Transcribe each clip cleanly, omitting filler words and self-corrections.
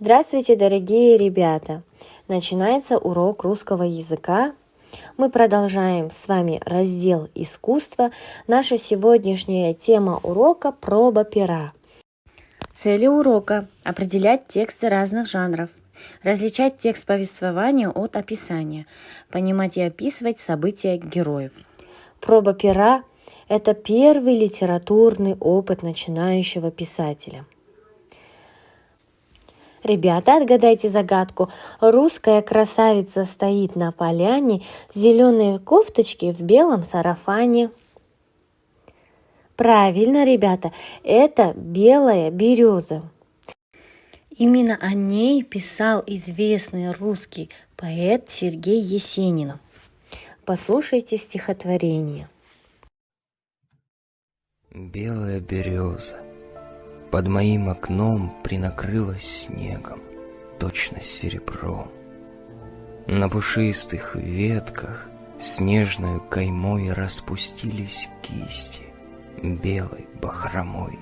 Здравствуйте, дорогие ребята! Начинается урок русского языка. Мы продолжаем с вами раздел «Искусство». Наша сегодняшняя тема урока – проба пера. Цели урока – определять тексты разных жанров, различать текст повествования от описания, понимать и описывать события героев. Проба пера – это первый литературный опыт начинающего писателя. Ребята, отгадайте загадку. Русская красавица стоит на поляне в зеленой кофточке, в белом сарафане. Правильно, ребята, это белая береза. Именно о ней писал известный русский поэт Сергей Есенин. Послушайте стихотворение. Белая береза под моим окном принакрылась снегом, точно серебром. На пушистых ветках снежною каймой распустились кисти белой бахромой.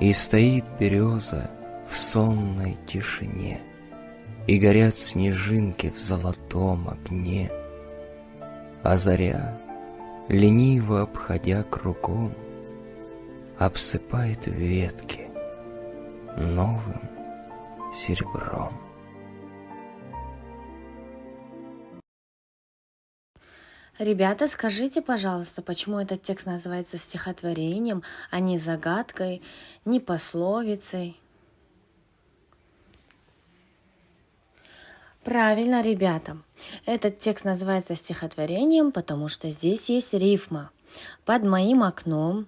И стоит береза в сонной тишине, и горят снежинки в золотом огне. А заря, лениво обходя кругом, обсыпает ветки новым серебром. Ребята, скажите, пожалуйста, почему этот текст называется стихотворением, а не загадкой, не пословицей? Правильно, ребята. Этот текст называется стихотворением, потому что здесь есть рифма. Под моим окном,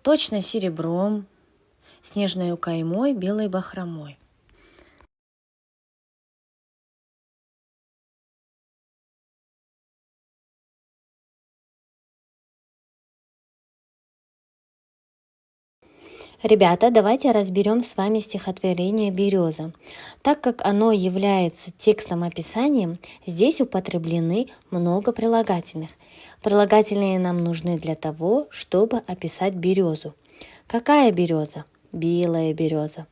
точно серебром, снежной каймой, белой бахромой. Ребята, давайте разберем с вами стихотворение «Береза». Так как оно является текстом описанием, здесь употреблены много прилагательных. Прилагательные нам нужны для того, чтобы описать березу. Какая береза? Белая береза.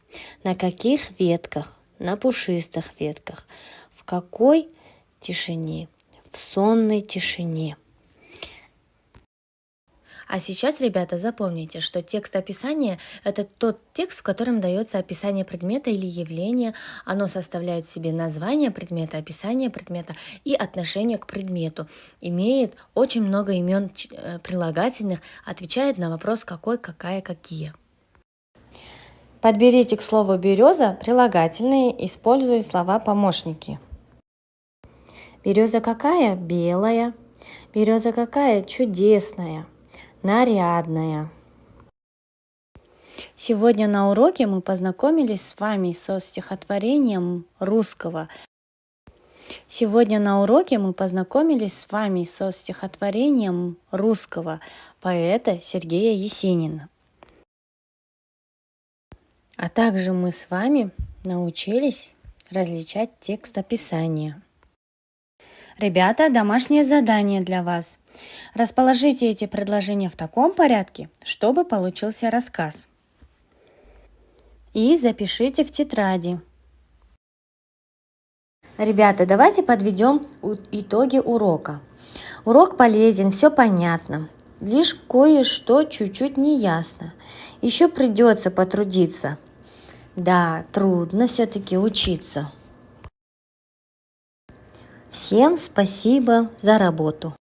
На каких ветках? На пушистых ветках. В какой тишине? В сонной тишине. А сейчас, ребята, запомните, что текст описания – это тот текст, в котором дается описание предмета или явления. Оно составляет в себе название предмета, описание предмета и отношение к предмету. Имеет очень много имен прилагательных, отвечает на вопрос «какой», «какая», «какие». Подберите к слову «береза» прилагательные, используя слова-помощники. Береза какая? Белая. Береза какая? Чудесная. Нарядная. Сегодня на уроке мы познакомились с вами со стихотворением русского. Поэта Сергея Есенина. А также мы с вами научились различать текст описания. Ребята, домашнее задание для вас. Расположите эти предложения в таком порядке, чтобы получился рассказ. И запишите в тетради. Ребята, давайте подведем итоги урока. Урок полезен, все понятно. Лишь кое-что чуть-чуть неясно. Еще придется потрудиться. Да, трудно все-таки учиться. Всем спасибо за работу.